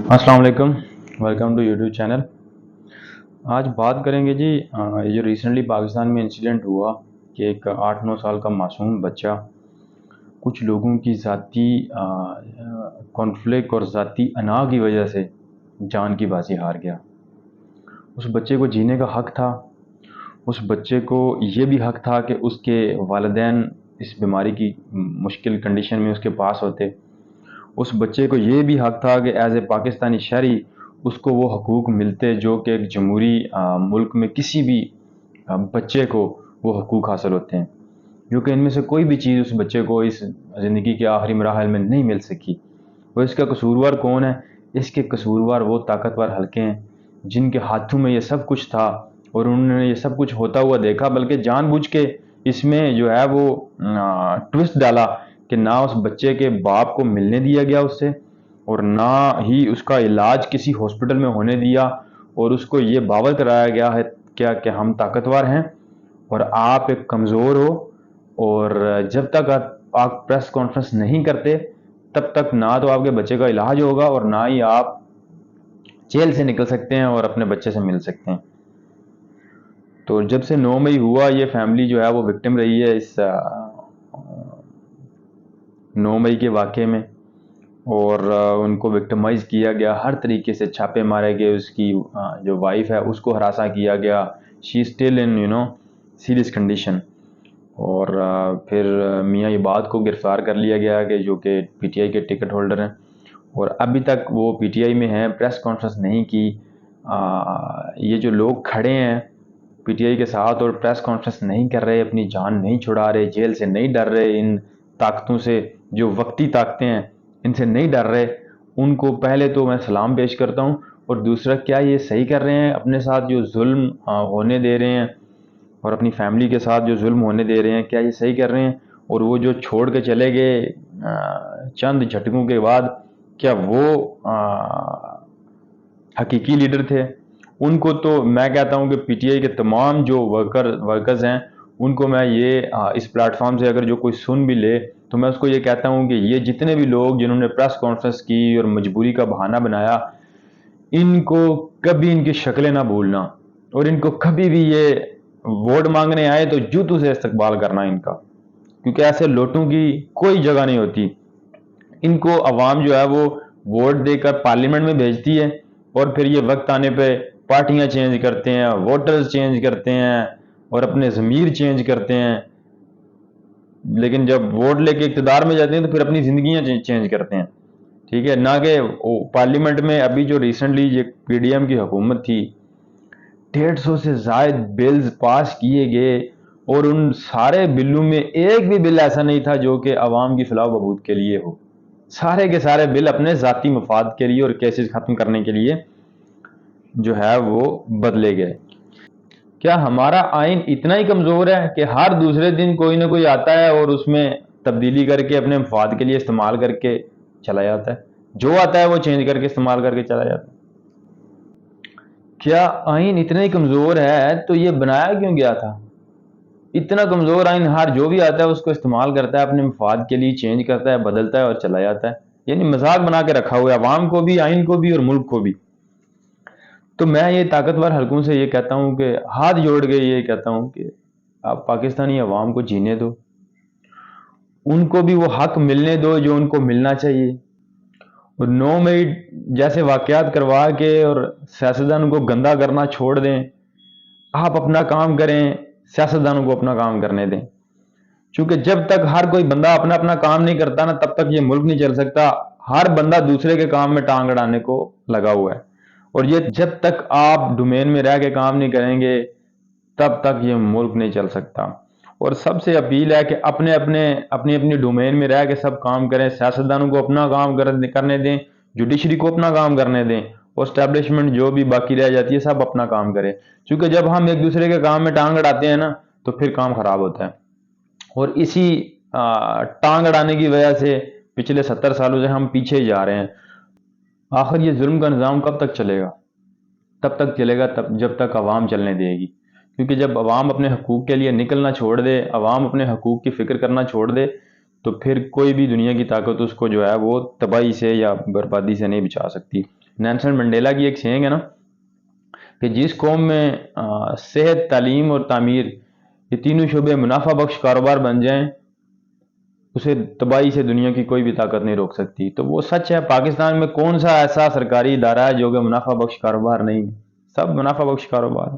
अस्सलाम वालेकुम, welcome to YouTube channel. आज बात करेंगे जी ये जो रिसेंटली पाकिस्तान में इंसिडेंट हुआ कि एक 8-9 साल का मासूम बच्चा कुछ लोगों की ज़ाती कॉन्फ्लिक्ट और ज़ाती अना की वजह से जान की बाजी हार गया। उस बच्चे को जीने का हक़ था, उस बच्चे को ये भी हक़ था कि उसके वालिदैन इस बीमारी की मुश्किल कंडीशन में उसके पास होते। उस बच्चे को ये भी हक़ था कि एज़ ए पाकिस्तानी शहरी उसको वो हकूक़ मिलते जो कि एक जमहूरी मुल्क में किसी भी बच्चे को वो हकूक़ हासिल होते हैं, क्योंकि इनमें से कोई भी चीज़ उस बच्चे को इस ज़िंदगी के आखिरी मराहल में नहीं मिल सकी। और इसका कसूरवार कौन है? इसके कसूरवार वो ताकतवर हलके हैं जिनके हाथों में ये सब कुछ था और उन्होंने ये सब कुछ होता हुआ देखा, बल्कि जानबूझ के इसमें जो है वो ट्विस्ट डाला कि ना उस बच्चे के बाप को मिलने दिया गया उससे, और ना ही उसका इलाज किसी हॉस्पिटल में होने दिया, और उसको ये बावर कराया गया है क्या कि हम ताकतवर हैं और आप एक कमज़ोर हो, और जब तक आप प्रेस कॉन्फ्रेंस नहीं करते तब तक ना तो आपके बच्चे का इलाज होगा और ना ही आप जेल से निकल सकते हैं और अपने बच्चे से मिल सकते हैं। तो जब से 9 मई हुआ, ये फैमिली जो है वो विक्टिम रही है इस 9 मई के वाक़े में, और उनको विक्टिमाइज़ किया गया हर तरीके से, छापे मारे गए, उसकी जो वाइफ है उसको हरासा किया गया, she still in serious condition. और फिर मियाँ इबाद को गिरफ़्तार कर लिया गया कि जो कि पीटीआई के टिकट होल्डर हैं, और अभी तक वो पीटीआई में हैं, प्रेस कॉन्फ्रेंस नहीं की। ये जो लोग खड़े हैं पीटीआई के साथ और प्रेस कॉन्फ्रेंस नहीं कर रहे, अपनी जान नहीं छुड़ा रहे, जेल से नहीं डर रहे, इन ताकतों से जो वक्ती ताकतें हैं इनसे नहीं डर रहे, उनको पहले तो मैं सलाम पेश करता हूँ। और दूसरा, क्या ये सही कर रहे हैं? अपने साथ जो जुल्म होने दे रहे हैं और अपनी फैमिली के साथ जो जुल्म होने दे रहे हैं, क्या ये सही कर रहे हैं? और वो जो छोड़ के चले गए चंद झटकों के बाद, क्या वो हकीकी लीडर थे? उनको तो मैं कहता हूँ कि पीटीआई के तमाम जो वर्कर्स हैं उनको मैं ये इस प्लेटफॉर्म से अगर जो कोई सुन भी ले तो मैं उसको ये कहता हूँ कि ये जितने भी लोग जिन्होंने प्रेस कॉन्फ्रेंस की और मजबूरी का बहाना बनाया, इनको कभी इनकी शक्लें ना भूलना, और इनको कभी भी ये वोट मांगने आए तो जूतों से इस्तकबाल करना इनका, क्योंकि ऐसे लोटों की कोई जगह नहीं होती। इनको अवाम जो है वो वोट देकर पार्लियामेंट में भेजती है, और फिर ये वक्त आने पे पार्टियां चेंज करते हैं, वोटर्स चेंज करते हैं और अपने ज़मीर चेंज करते हैं, लेकिन जब वोट लेके इक़्तिदार में जाते हैं तो फिर अपनी ज़िंदगियां चेंज करते हैं। ठीक है ना? कि पार्लियामेंट में अभी जो रिसेंटली ये पीडीएम की हुकूमत थी, 150 से ज़ायद बिल्स पास किए गए, और उन सारे बिलों में एक भी बिल ऐसा नहीं था जो कि अवाम की फलाह बहबूद के लिए हो। सारे के सारे बिल अपने ज़ाती मफाद के लिए और केसेस ख़त्म करने के लिए जो है वो बदले गए। क्या हमारा आइन इतना ही कमज़ोर है कि हर दूसरे दिन कोई ना कोई आता है और उसमें तब्दीली करके अपने मफाद के लिए इस्तेमाल करके चला जाता है? जो आता है वो चेंज करके इस्तेमाल करके चला जाता है। क्या आइन इतना ही कमज़ोर है तो ये बनाया क्यों गया था? इतना कमज़ोर आइन, हर जो भी आता है उसको इस्तेमाल करता है, अपने मफाद के लिए चेंज करता है, बदलता है और चला जाता है। यानी मजाक बना के रखा हुआ है अवाम को भी, आइन को भी और मुल्क को भी। तो मैं ये ताकतवर हलकों से ये कहता हूँ कि हाथ जोड़ के ये कहता हूँ कि आप पाकिस्तानी अवाम को जीने दो, उनको भी वो हक मिलने दो जो उनको मिलना चाहिए। और 9 मई जैसे वाकयात करवा के और सियासतदानों को गंदा करना छोड़ दें, आप अपना काम करें, सियासतदानों को अपना काम करने दें, क्योंकि जब तक हर कोई बंदा अपना अपना काम नहीं करता ना, तब तक ये मुल्क नहीं चल सकता। हर बंदा दूसरे के काम में टांग अड़ाने को लगा हुआ है, और ये जब तक आप डोमेन में रह के काम नहीं करेंगे तब तक ये मुल्क नहीं चल सकता। और सबसे अपील है कि अपने अपने अपनी अपनी डोमेन में रह के सब काम करें, सियासतदानों को अपना काम करने दें, जुडिशरी को अपना काम करने दें, और स्टैब्लिशमेंट जो भी बाकी रह जाती है सब अपना काम करें, क्योंकि जब हम एक दूसरे के काम में टांग अड़ाते हैं ना तो फिर काम खराब होता है। और इसी टांग अड़ाने की वजह से पिछले 70 सालों से हम पीछे ही जा रहे हैं। आखिर ये जुल्म का निज़ाम कब तक चलेगा? तब तक चलेगा तब जब तक अवाम चलने देगी, क्योंकि जब अवाम अपने हकूक़ के लिए निकलना छोड़ दे, अवाम अपने हकूक़ की फ़िक्र करना छोड़ दे, तो फिर कोई भी दुनिया की ताकत उसको जो है वो तबाही से या बर्बादी से नहीं बचा सकती। نیلسن منڈیلا کی ایک سینگ ہے نا کہ جس قوم میں صحت، تعلیم اور تعمیر یہ تینوں شعبے منافع بخش کاروبار بن جائیں، اسے تباہی سے دنیا کی کوئی بھی طاقت نہیں روک سکتی۔ تو وہ سچ ہے، پاکستان میں کون سا ایسا سرکاری ادارہ ہے جو کہ منافع بخش کاروبار نہیں؟ سب منافع بخش کاروبار۔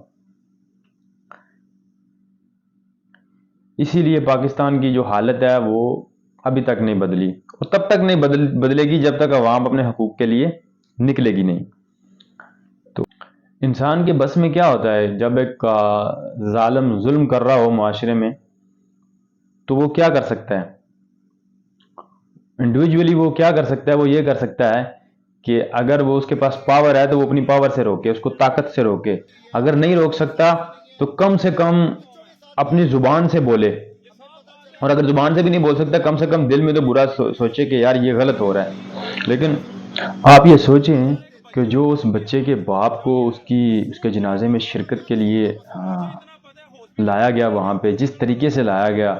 اسی لیے پاکستان کی جو حالت ہے وہ ابھی تک نہیں بدلی، اور تب تک نہیں بدلے گی جب تک عوام اپنے حقوق کے لیے نکلے گی نہیں۔ تو انسان کے بس میں کیا ہوتا ہے جب ایک ظالم ظلم کر رہا ہو معاشرے میں، تو وہ کیا کر سکتا ہے؟ انڈیویجولی وہ کیا کر سکتا ہے؟ وہ یہ کر سکتا ہے کہ اگر وہ اس کے پاس پاور ہے تو وہ اپنی پاور سے روکے، اس کو طاقت سے روکے۔ اگر نہیں روک سکتا تو کم سے کم اپنی زبان سے بولے، اور اگر زبان سے بھی نہیں بول سکتا کم سے کم دل میں تو برا سوچے کہ یار یہ غلط ہو رہا ہے۔ لیکن آپ یہ سوچیں کہ جو اس بچے کے باپ کو اس کے جنازے میں شرکت کے لیے لایا گیا، وہاں پہ جس طریقے سے لایا گیا،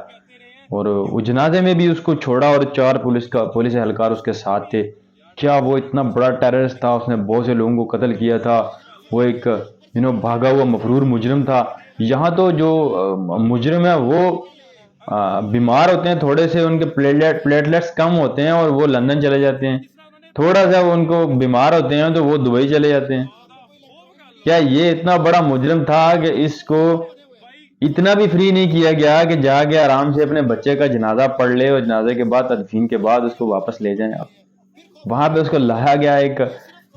اور وہ جنازے میں بھی اس کو چھوڑا اور 4 پولیس اہلکار اس کے ساتھ تھے، کیا وہ اتنا بڑا ٹیررسٹ تھا؟ اس نے بہت سے لوگوں کو قتل کیا تھا، وہ ایک بھاگا ہوا مفرور مجرم تھا۔ یہاں تو جو مجرم ہے وہ بیمار ہوتے ہیں تھوڑے سے، ان کے پلیٹلیٹس کم ہوتے ہیں اور وہ لندن چلے جاتے ہیں، تھوڑا سا ان کو بیمار ہوتے ہیں تو وہ دبئی چلے جاتے ہیں۔ کیا یہ اتنا بڑا مجرم تھا کہ اس کو اتنا بھی فری نہیں کیا گیا کہ جا کے آرام سے اپنے بچے کا جنازہ پڑھ لے، اور جنازے کے بعد تدفین کے بعد اس کو واپس لے جائیں؟ آپ وہاں پہ اس کو لایا گیا ایک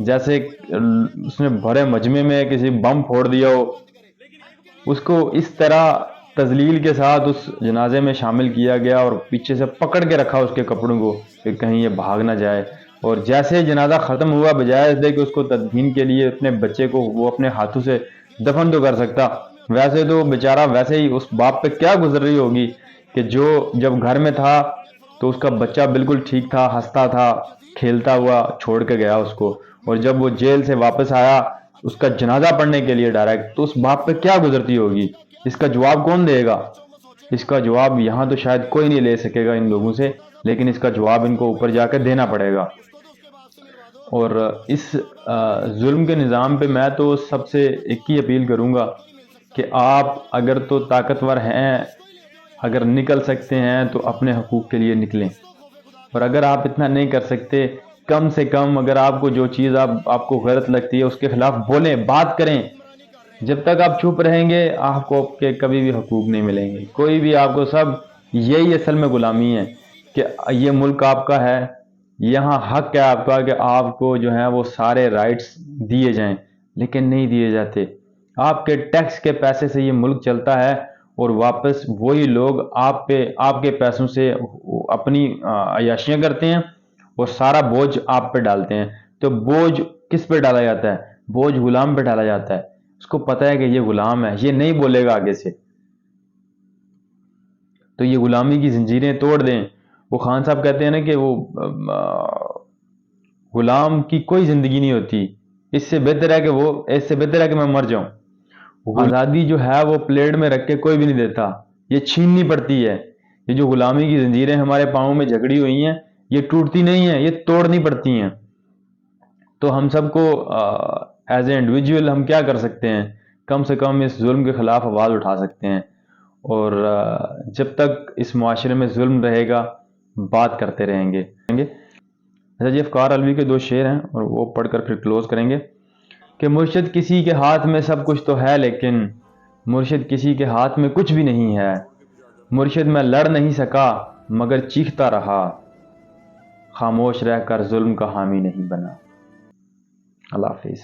جیسے اس نے بھرے مجمع میں کسی بم پھوڑ دیا ہو، اس کو اس طرح تذلیل کے ساتھ اس جنازے میں شامل کیا گیا اور پیچھے سے پکڑ کے رکھا اس کے کپڑوں کو کہ کہیں یہ بھاگ نہ جائے۔ اور جیسے جنازہ ختم ہوا، بجائے اس دے کہ اس کو تدفین کے لیے اپنے بچے کو وہ اپنے ہاتھوں سے دفن تو کر سکتا، ویسے تو بیچارہ ویسے ہی اس باپ پہ کیا گزر رہی ہوگی کہ جو جب گھر میں تھا تو اس کا بچہ بالکل ٹھیک تھا، ہنستا تھا، کھیلتا ہوا چھوڑ کے گیا اس کو، اور جب وہ جیل سے واپس آیا اس کا جنازہ پڑھنے کے لیے ڈائریکٹ، تو اس باپ پہ کیا گزرتی ہوگی؟ اس کا جواب کون دے گا؟ اس کا جواب یہاں تو شاید کوئی نہیں لے سکے گا ان لوگوں سے، لیکن اس کا جواب ان کو اوپر جا کے دینا پڑے گا۔ اور اس ظلم کے نظام پہ میں تو سب سے ایک ہی اپیل کروں گا کہ آپ اگر تو طاقتور ہیں، اگر نکل سکتے ہیں تو اپنے حقوق کے لیے نکلیں، اور اگر آپ اتنا نہیں کر سکتے، کم سے کم اگر آپ کو جو چیز آپ کو غلط لگتی ہے اس کے خلاف بولیں، بات کریں۔ جب تک آپ چپ رہیں گے آپ کو کے کبھی بھی حقوق نہیں ملیں گے، کوئی بھی آپ کو، سب یہی اصل میں غلامی ہے کہ یہ ملک آپ کا ہے، یہاں حق ہے آپ کا کہ آپ کو جو ہے وہ سارے رائٹس دیے جائیں، لیکن نہیں دیے جاتے۔ آپ کے ٹیکس کے پیسے سے یہ ملک چلتا ہے، اور واپس وہی لوگ آپ کے پیسوں سے اپنی عیاشیاں کرتے ہیں اور سارا بوجھ آپ پہ ڈالتے ہیں۔ تو بوجھ کس پہ ڈالا جاتا ہے؟ بوجھ غلام پہ ڈالا جاتا ہے۔ اس کو پتہ ہے کہ یہ غلام ہے، یہ نہیں بولے گا آگے سے، تو یہ غلامی کی زنجیریں توڑ دیں۔ وہ خان صاحب کہتے ہیں نا کہ وہ غلام کی کوئی زندگی نہیں ہوتی، اس سے بہتر ہے کہ میں مر جاؤں۔ آزادی جو ہے وہ پلیٹ میں رکھ کے کوئی بھی نہیں دیتا، یہ چھیننی پڑتی ہے۔ یہ جو غلامی کی زنجیریں ہمارے پاؤں میں جھگڑی ہوئی ہیں، یہ ٹوٹتی نہیں ہیں، یہ توڑنی پڑتی ہیں۔ تو ہم سب کو ایز اے انڈیویجول ہم کیا کر سکتے ہیں؟ کم سے کم اس ظلم کے خلاف آواز اٹھا سکتے ہیں، اور جب تک اس معاشرے میں ظلم رہے گا بات کرتے رہیں گے۔ اچھا جی، افکار علوی کے 2 شعر ہیں اور وہ پڑھ کر پھر کلوز کریں گے کہ مرشد کسی کے ہاتھ میں سب کچھ تو ہے، لیکن مرشد کسی کے ہاتھ میں کچھ بھی نہیں ہے۔ مرشد میں لڑ نہیں سکا مگر چیختا رہا، خاموش رہ کر ظلم کا حامی نہیں بنا۔ اللہ حافظ۔